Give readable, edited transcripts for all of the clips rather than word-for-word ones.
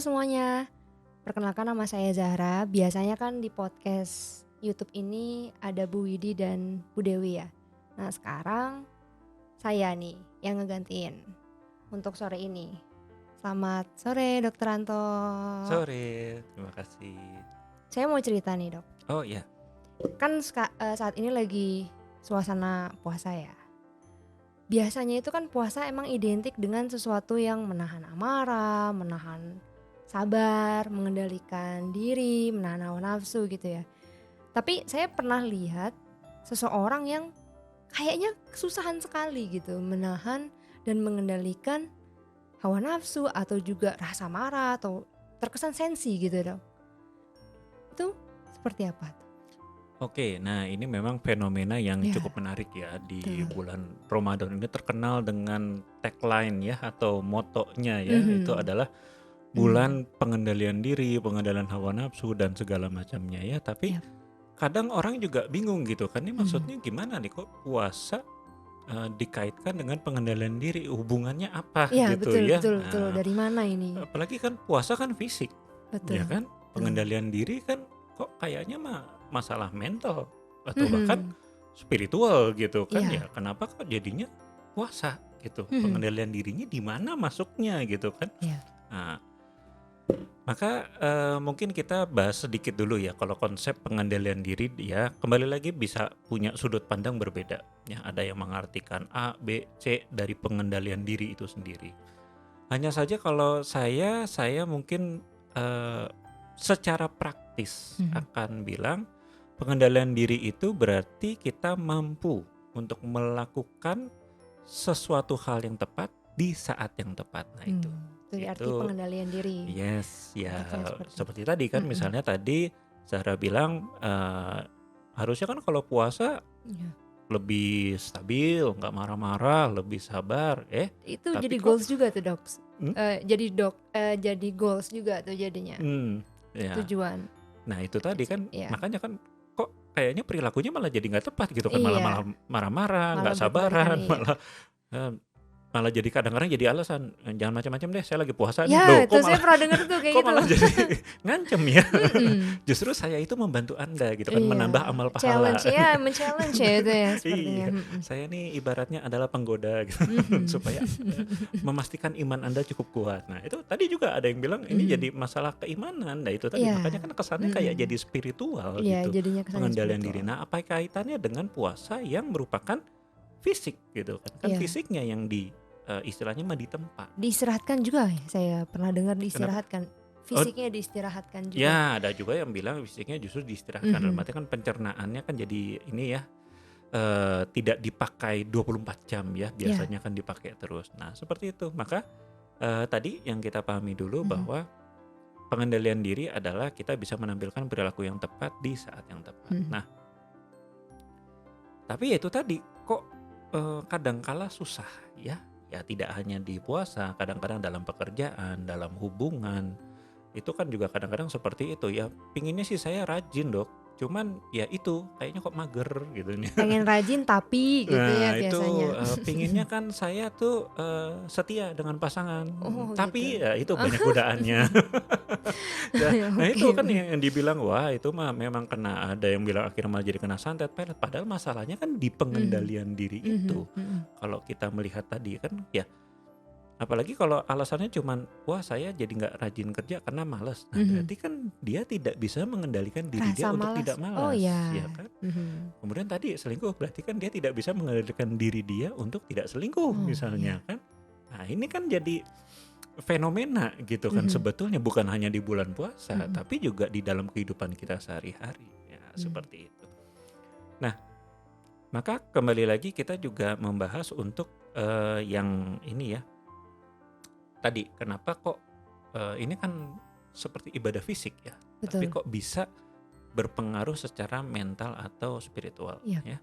Halo semuanya, perkenalkan nama saya Zahra. Biasanya kan di podcast YouTube ini ada Bu Widi dan Bu Dewi ya. Nah sekarang saya nih yang ngegantiin untuk sore ini. Selamat sore Dokter Anto. Sore, terima kasih. Saya mau cerita nih dok. Oh iya, Kan saat ini lagi suasana puasa ya. Biasanya itu kan puasa emang identik dengan sesuatu yang menahan amarah, menahan sabar, mengendalikan diri, menahan hawa nafsu gitu ya. Tapi saya pernah lihat seseorang yang kayaknya kesusahan sekali gitu menahan dan mengendalikan hawa nafsu atau juga rasa marah atau terkesan sensi gitu dong. Itu seperti apa tuh? oke. Nah, ini memang fenomena yang Ya, cukup menarik ya di betul. bulan Ramadan ini terkenal dengan tagline ya atau motonya ya, itu adalah Hmm. bulan pengendalian diri, pengendalian hawa nafsu dan segala macamnya ya. Tapi Yap. kadang orang juga bingung gitu kan, ini Mhm. maksudnya gimana nih kok puasa dikaitkan dengan pengendalian diri, hubungannya apa Iya gitu betul ya. betul betul. Nah, Dari mana ini? apalagi kan puasa kan fisik. Ya Betul kan, betul. pengendalian diri kan kok kayaknya mah masalah mental atau bahkan Mhm. spiritual gitu kan ya, Iya. kenapa kok jadinya puasa gitu, Mhm. pengendalian dirinya di mana masuknya gitu kan. Iya. Nah, maka mungkin kita bahas sedikit dulu ya kalau konsep pengendalian diri ya kembali lagi bisa punya sudut pandang berbeda ya, ada yang mengartikan A, B, C dari pengendalian diri itu sendiri. Hanya saja kalau saya mungkin eh, secara praktis Mhm. akan bilang pengendalian diri itu berarti kita mampu untuk melakukan sesuatu hal yang tepat di saat yang tepat. Nah itu, Itu arti itu pengendalian diri. yes ya Artinya seperti itu. seperti tadi kan Mhm. misalnya tadi Zahra bilang harusnya kan kalau puasa Iya. lebih stabil, nggak marah-marah, lebih sabar, Itu tapi jadi kok goals juga tuh, Dok. hmm, Jadi goals juga tuh jadinya. hmm, ya. Tujuan. Nah itu tadi kan Iya. makanya kan kok kayaknya perilakunya malah jadi nggak tepat gitu kan, malah malah Iya, marah-marah, malah nggak berkebalikan sabaran, iya. malah eh, malah jadi kadang-kadang jadi alasan, "Jangan macam-macam deh, saya lagi puasa nih." Ya, Loh itu kok saya malah pernah denger tuh kayak kok gitu. malah jadi ngancem ya? Mhm. Justru saya itu membantu Anda gitu kan, Iya, menambah amal challenge pahala. ya, men-challenge ya itu ya sepertinya. Iya, Mhm. saya nih ibaratnya adalah penggoda gitu Mhm. supaya memastikan iman Anda cukup kuat. Nah, itu tadi juga ada yang bilang ini Mhm. jadi masalah keimanan. Nah, itu tadi makanya Iya. kan kesannya kayak jadi Mhm. spiritual Iya, gitu, jadinya kesannya pengendalian diri. spiritual. Nah, apa kaitannya dengan puasa yang merupakan fisik gitu kan? Kan Iya. fisiknya yang istilahnya mah ditempa. Diistirahatkan juga ya, saya pernah dengar Kenapa? diistirahatkan. Oh, Fisiknya diistirahatkan juga. ya ada juga yang bilang fisiknya justru diistirahatkan. Dalam Mhm. arti kan pencernaannya kan jadi ini ya, tidak dipakai 24 jam ya, Iya. biasanya kan dipakai terus. Nah, seperti itu. Maka tadi yang kita pahami dulu Mhm. bahwa pengendalian diri adalah kita bisa menampilkan perilaku yang tepat di saat yang tepat. Mhm. Nah, tapi ya itu tadi kok kadangkala susah ya. Ya tidak hanya di puasa, kadang-kadang dalam pekerjaan, dalam hubungan, itu kan juga kadang-kadang seperti itu ya. Pinginnya sih saya rajin dok, cuman ya itu kayaknya kok mager gitu nih. Pengen rajin tapi gitu ya Nah itu biasanya. pinginnya kan saya tuh setia dengan pasangan, Oh gitu. tapi ya itu banyak godaannya. Nah itu Oke kan oke. yang dibilang wah itu mah memang kena, ada yang bilang akhirnya malah jadi kena santet pelet. Padahal masalahnya kan di Mhm. pengendalian diri Mhm itu. mhm. Kalau kita melihat tadi kan ya, apalagi kalau alasannya cuman, "Wah saya jadi nggak rajin kerja karena malas." Nah Mhm. berarti kan dia tidak bisa mengendalikan diri dia Rasa untuk malas. tidak Oh malas, ya ya. kan? Mhm. Kemudian tadi selingkuh, berarti kan dia tidak bisa mengendalikan diri dia untuk tidak selingkuh Oh misalnya ya. kan. Nah ini kan jadi fenomena gitu kan Mhm. sebetulnya bukan hanya di bulan puasa, Mhm. tapi juga di dalam kehidupan kita sehari-hari, ya Mmm. seperti itu. Nah, maka kembali lagi kita juga membahas untuk, yang ini ya, tadi kenapa kok, ini kan seperti ibadah fisik ya, tapi Betul. kok bisa berpengaruh secara mental atau spiritual Iya. ya.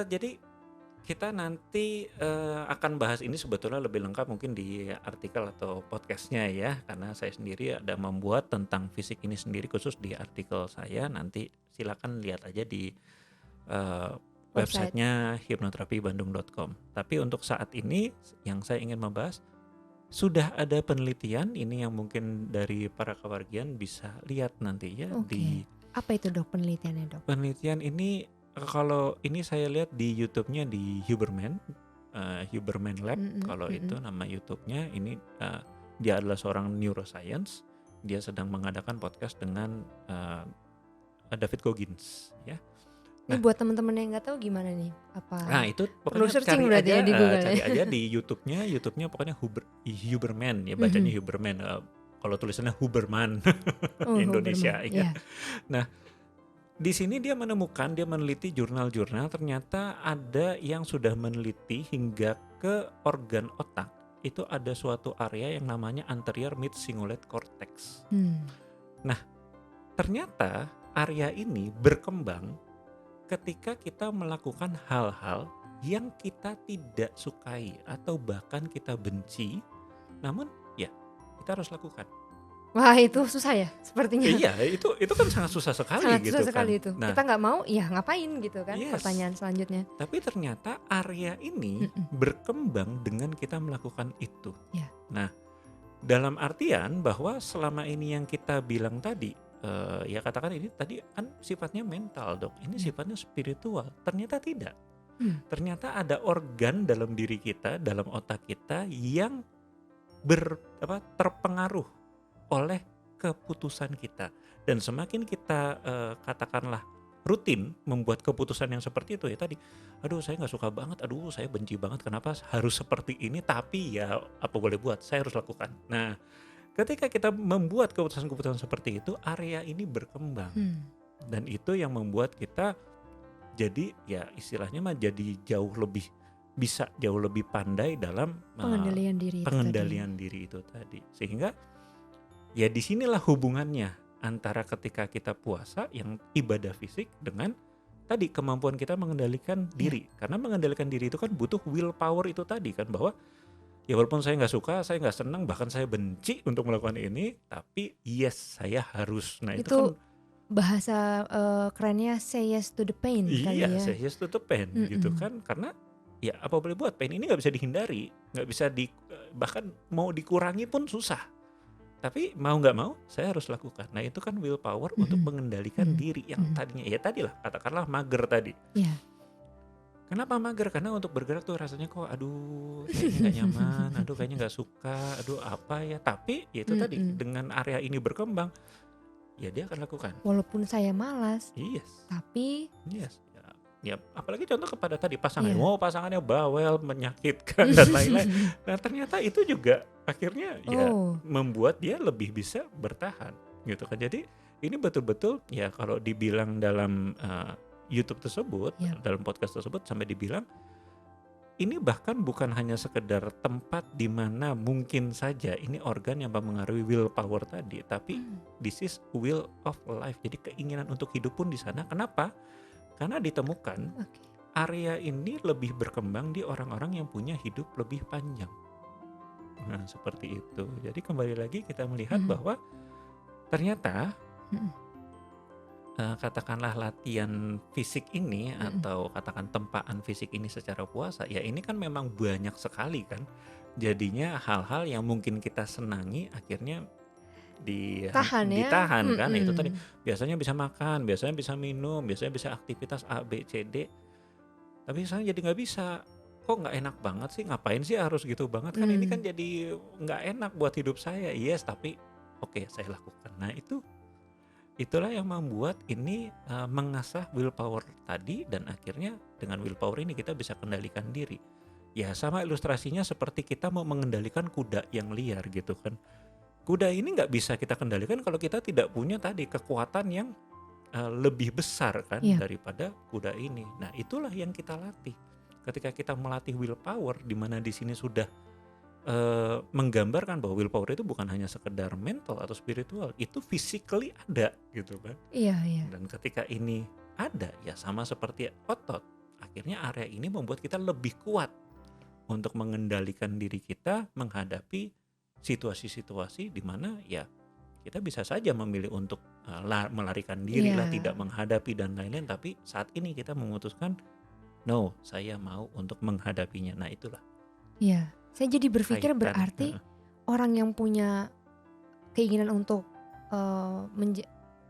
Jadi kita nanti akan bahas ini sebetulnya lebih lengkap mungkin di artikel atau podcastnya ya, karena saya sendiri ada membuat tentang fisik ini sendiri khusus di artikel saya. Nanti silakan lihat aja di eh, Website. websitenya hipnoterapibandung.com. Tapi untuk saat ini yang saya ingin membahas Sudah ada penelitian ini yang mungkin dari para kewargian bisa lihat nanti ya di Oke. Apa itu Dok penelitiannya Dok? penelitian ini. Kalau ini saya lihat di YouTube-nya di Huberman, Huberman Lab. Mhm Kalau itu mhm. nama YouTube-nya ini, dia adalah seorang neuroscience. Dia sedang mengadakan podcast dengan David Goggins ya. Ini Nah, buat teman-teman yang nggak tahu gimana nih? nah Apa itu perlu pokoknya searching berarti ya di Google ya? cari aja di YouTube-nya pokoknya Huberman ya, bacanya Mhm. Huberman. Kalau tulisannya Huberman Oh, Indonesia Huberman. ya. Iya. Nah, di sini dia meneliti jurnal-jurnal, ternyata ada yang sudah meneliti hingga ke organ otak. Itu ada suatu area yang namanya anterior mid cingulate cortex. Hmm. Nah, ternyata area ini berkembang ketika kita melakukan hal-hal yang kita tidak sukai atau bahkan kita benci, namun ya kita harus lakukan. Wah itu susah ya sepertinya. Iya, itu kan sangat susah sekali Sangat susah gitu kan. sekali itu. Nah, Kita nggak mau, ya ngapain gitu kan yes. pertanyaan selanjutnya. Tapi ternyata area ini Mhm. berkembang dengan kita melakukan itu. Ya. Nah, dalam artian bahwa selama ini yang kita bilang tadi, ya katakan ini tadi kan sifatnya mental Dok, ini Ya. sifatnya spiritual. Ternyata tidak. Ternyata ada organ dalam diri kita, dalam otak kita yang terpengaruh oleh keputusan kita. Dan semakin kita katakanlah rutin membuat keputusan yang seperti itu ya tadi, aduh saya nggak suka banget, aduh saya benci banget, kenapa harus seperti ini, tapi ya apa boleh buat, saya harus lakukan. Nah, ketika kita membuat keputusan-keputusan seperti itu, area ini berkembang. Dan itu yang membuat kita jadi ya istilahnya mah jadi jauh lebih pandai dalam pengendalian diri itu tadi. Sehingga ya disinilah hubungannya antara ketika kita puasa yang ibadah fisik dengan tadi kemampuan kita mengendalikan diri. Karena mengendalikan diri itu kan butuh willpower itu tadi kan, bahwa ya walaupun saya nggak suka, saya nggak senang, bahkan saya benci untuk melakukan ini, tapi yes saya harus. Nah itu kan bahasa kerennya say yes to the pain kali ya. Iya, say yes to the pain gitu kan, karena ya apa boleh buat, pain ini nggak bisa dihindari, nggak bisa bahkan mau dikurangi pun susah. Tapi mau nggak mau saya harus lakukan. Nah itu kan willpower untuk mengendalikan diri yang tadinya ya tadilah katakanlah mager tadi. Iya. Kenapa mager? Karena untuk bergerak tuh rasanya kok aduh kayaknya nggak nyaman, aduh kayaknya nggak suka, aduh apa ya. Tapi ya itu tadi dengan area ini berkembang, ya dia akan lakukan. Walaupun saya malas, Yes. tapi yes. Ya apalagi contoh kepada tadi pasangannya, pasangannya bawel, menyakitkan dan lain-lain. Nah ternyata itu juga akhirnya ya membuat dia lebih bisa bertahan gitu kan. Jadi ini betul-betul ya kalau dibilang dalam YouTube tersebut, dalam podcast tersebut sampai dibilang ini bahkan bukan hanya sekedar tempat di mana mungkin saja ini organ yang mempengaruhi willpower tadi, tapi this is will of life. Jadi keinginan untuk hidup pun di sana. Kenapa? Karena ditemukan area ini lebih berkembang di orang-orang yang punya hidup lebih panjang. Nah seperti itu. Jadi kembali lagi kita melihat bahwa ternyata katakanlah latihan fisik ini atau katakan tempaan fisik ini secara puasa, ya ini kan memang banyak sekali kan. Jadinya hal-hal yang mungkin kita senangi akhirnya ditahan kan. Itu tadi biasanya bisa makan, biasanya bisa minum, biasanya bisa aktivitas A, B, C, D. Tapi saya jadi nggak bisa. Kok nggak enak banget sih? Ngapain sih harus gitu banget? Kan ini kan jadi nggak enak buat hidup saya. Yes, tapi oke, saya lakukan. Nah itulah yang membuat ini mengasah willpower tadi, dan akhirnya dengan willpower ini kita bisa kendalikan diri. Ya sama ilustrasinya seperti kita mau mengendalikan kuda yang liar gitu kan. Kuda ini nggak bisa kita kendalikan kalau kita tidak punya tadi kekuatan yang lebih besar kan daripada kuda ini. Nah itulah yang kita latih. Ketika kita melatih willpower, di mana di sini sudah menggambarkan bahwa willpower itu bukan hanya sekedar mental atau spiritual, itu physically ada gitu kan. Iya. Dan ketika ini ada ya sama seperti otot, akhirnya area ini membuat kita lebih kuat untuk mengendalikan diri kita menghadapi situasi-situasi di mana ya kita bisa saja memilih untuk melarikan diri lah, tidak menghadapi dan lain-lain, tapi saat ini kita memutuskan no, saya mau untuk menghadapinya. Nah itulah. Iya, saya jadi berpikir Kaitan. berarti orang yang punya keinginan untuk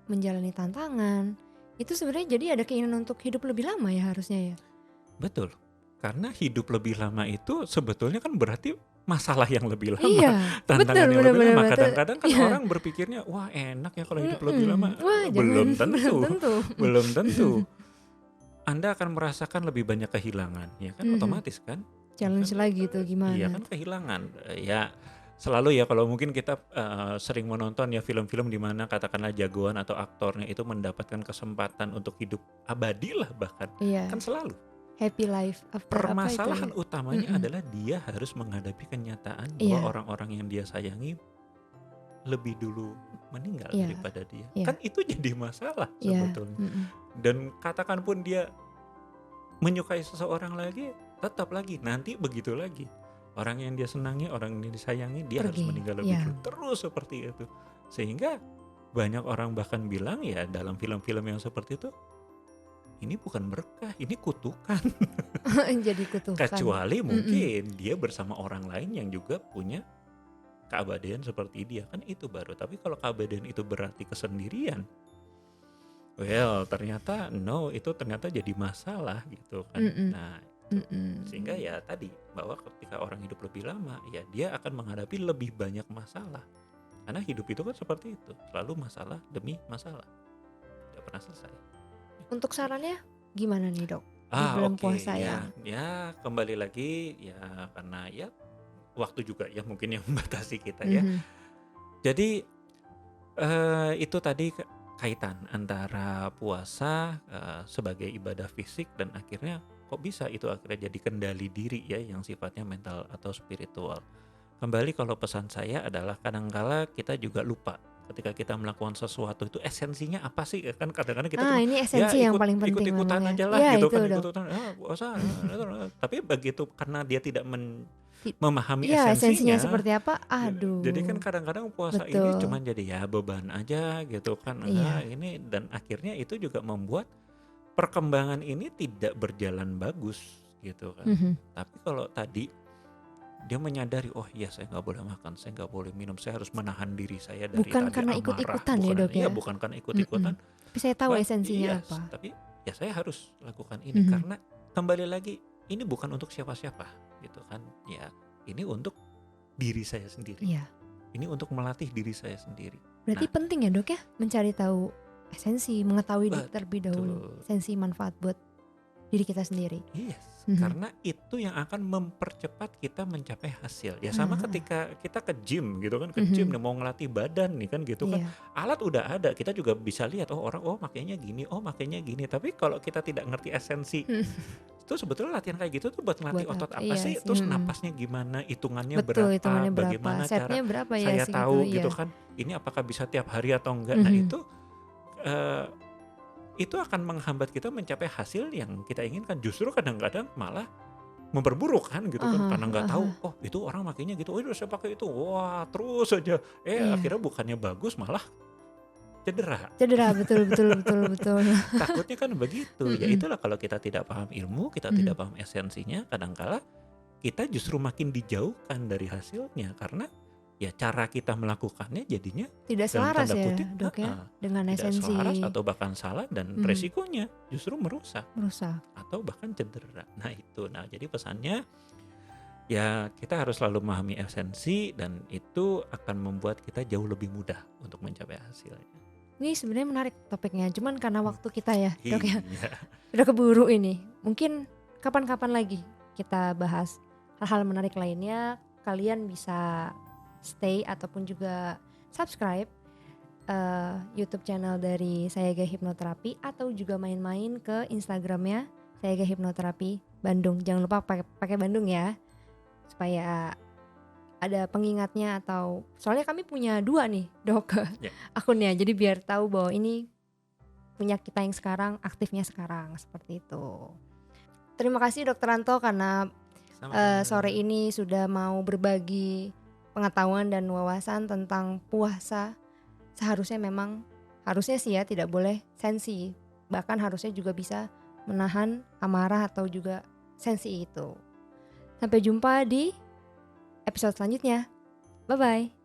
menjalani tantangan, itu sebenarnya jadi ada keinginan untuk hidup lebih lama ya harusnya ya? Betul. Karena hidup lebih lama itu sebetulnya kan berarti masalah yang lebih lama, Iya, betul, tantangan yang bener lebih bener lama. betul, Kadang-kadang kan iya, orang berpikirnya, "Wah, enak ya kalau hidup lebih lama." wah jangan, Belum belum tentu, tentu. belum tentu. Anda akan merasakan lebih banyak kehilangan, ya kan, Mhm, otomatis kan? Ya challenge kan, lagi tuh iya gimana kan tuh? kehilangan. Ya selalu ya kalau mungkin kita sering menonton ya film-film di mana katakanlah jagoan atau aktornya itu mendapatkan kesempatan untuk hidup abadi lah bahkan. Kan Iya, selalu. happy life after apa itu ya? Permasalahan utamanya Mhm, adalah dia harus menghadapi kenyataan bahwa iya orang-orang yang dia sayangi lebih dulu meninggal iya daripada dia. iya Kan itu jadi masalah iya, sebetulnya. mhm, Dan katakan pun dia menyukai seseorang lagi, tetap lagi nanti begitu lagi. Orang yang dia senangi, orang yang disayangi, dia harus pergi, meninggal lebih iya, dulu. Terus seperti itu. Sehingga banyak orang bahkan bilang ya dalam film-film yang seperti itu, ini bukan berkah, ini kutukan. jadi kutukan, Kecuali mhm, mungkin dia bersama orang lain yang juga punya keabadian seperti dia, kan itu baru. Tapi kalau keabadian itu berarti kesendirian, well ternyata no, itu ternyata jadi masalah gitu kan. mhm Nah itu, sehingga mhm, ya tadi bahwa ketika orang hidup lebih lama ya dia akan menghadapi lebih banyak masalah. Karena hidup itu kan seperti itu, selalu masalah demi masalah, tidak pernah selesai. untuk sarannya gimana nih Dok, di Ah bulan oke, puasa ya yang ya kembali lagi ya karena ya waktu juga ya mungkin yang membatasi kita ya. mhm, Jadi itu tadi kaitan antara puasa sebagai ibadah fisik dan akhirnya kok bisa itu akhirnya jadi kendali diri ya yang sifatnya mental atau spiritual. Kembali kalau pesan saya adalah kadangkala kita juga lupa ketika kita melakukan sesuatu itu esensinya apa sih? Kan kadang-kadang kita cuma ini ya esensi yang paling penting memang ikut-ikutan ya, aja lah iya gitu itu kan, Dok, ikut-ikutan puasa tapi begitu karena dia tidak ti memahami iya esensinya esensinya. seperti apa, Jadi kan aduh, kadang-kadang puasa ini betul, cuman jadi ya beban aja gitu kan, enggak iya, ini dan akhirnya itu juga membuat perkembangan ini tidak berjalan bagus gitu kan. mhm, Tapi kalau tadi dia menyadari, oh iya saya nggak boleh makan, saya nggak boleh minum, saya harus menahan diri saya dari bukan tadi karena amarah, ikut-ikutan ya Dok ya? bukan karena Mhm, ikut-ikutan, tapi saya tahu esensinya iya, apa, tapi ya saya harus lakukan ini mhm, karena kembali lagi ini bukan untuk siapa-siapa gitu kan, ya ini untuk diri saya sendiri. iya. Ini untuk melatih diri saya sendiri. Berarti Nah, penting ya Dok ya, mencari tahu esensi, mengetahui terlebih dahulu betul. esensi manfaat buat diri kita sendiri. Yes, Mhm. karena itu yang akan mempercepat kita mencapai hasil. Ya Heeh sama heeh. ketika kita ke gym gitu kan, ke gym Mhm. nih mau ngelatih badan nih kan gitu kan. Iya. Alat udah ada, kita juga bisa lihat oh orang oh makainya gini, oh makainya gini. Tapi kalau kita tidak ngerti esensi, itu sebetulnya latihan kayak gitu tuh buat ngelatih Buat otot apa? apa Iya sih? sih, Terus mhm. napasnya gimana? Hitungannya Betul, berapa? hitungannya berapa, Bagaimana cara setnya berapa ya saya segitu, tahu gitu iya. kan? Ini apakah bisa tiap hari atau enggak? Nah, Mhm. eh, itu akan menghambat kita mencapai hasil yang kita inginkan. Justru kadang-kadang malah memperburuk kan gitu Ah kan hah karena nggak ah tahu hah. oh itu orang makainya gitu oh itu saya pakai itu wah terus aja Iya. akhirnya bukannya bagus malah cedera. Cedera, betul betul betul betul. Takutnya kan begitu ya Mhm itulah kalau kita tidak paham ilmu kita mhm. tidak paham esensinya kadangkala kita justru makin dijauhkan dari hasilnya karena ya cara kita melakukannya jadinya Tidak dalam selaras tanda ya, kutip Dok ya, dengan tidak selaras esensi atau bahkan salah dan mhm, resikonya justru merusak merusak. atau bahkan cedera. Nah itu, nah jadi pesannya ya kita harus selalu memahami esensi dan itu akan membuat kita jauh lebih mudah untuk mencapai hasilnya. Ini sebenarnya menarik topiknya, cuman karena waktu kita ya, Dok ya, Iya, udah keburu ini. Mungkin kapan-kapan lagi kita bahas hal-hal menarik lainnya. Kalian bisa stay ataupun juga subscribe YouTube channel dari Sayaga Hipnoterapi atau juga main-main ke Instagramnya Sayaga Hipnoterapi Bandung. Jangan lupa pakai Bandung ya, supaya ada pengingatnya atau soalnya kami punya 2 nih Dok ya, akunnya. Jadi biar tahu bahwa ini punya kita yang sekarang, aktifnya sekarang, seperti itu. Terima kasih Dokter Anto karena sore sama-sama. ini sudah mau berbagi pengetahuan dan wawasan tentang puasa. Seharusnya memang harusnya sih ya tidak boleh sensi. Bahkan harusnya juga bisa menahan amarah atau juga sensi itu. Sampai jumpa di episode selanjutnya. Bye-bye.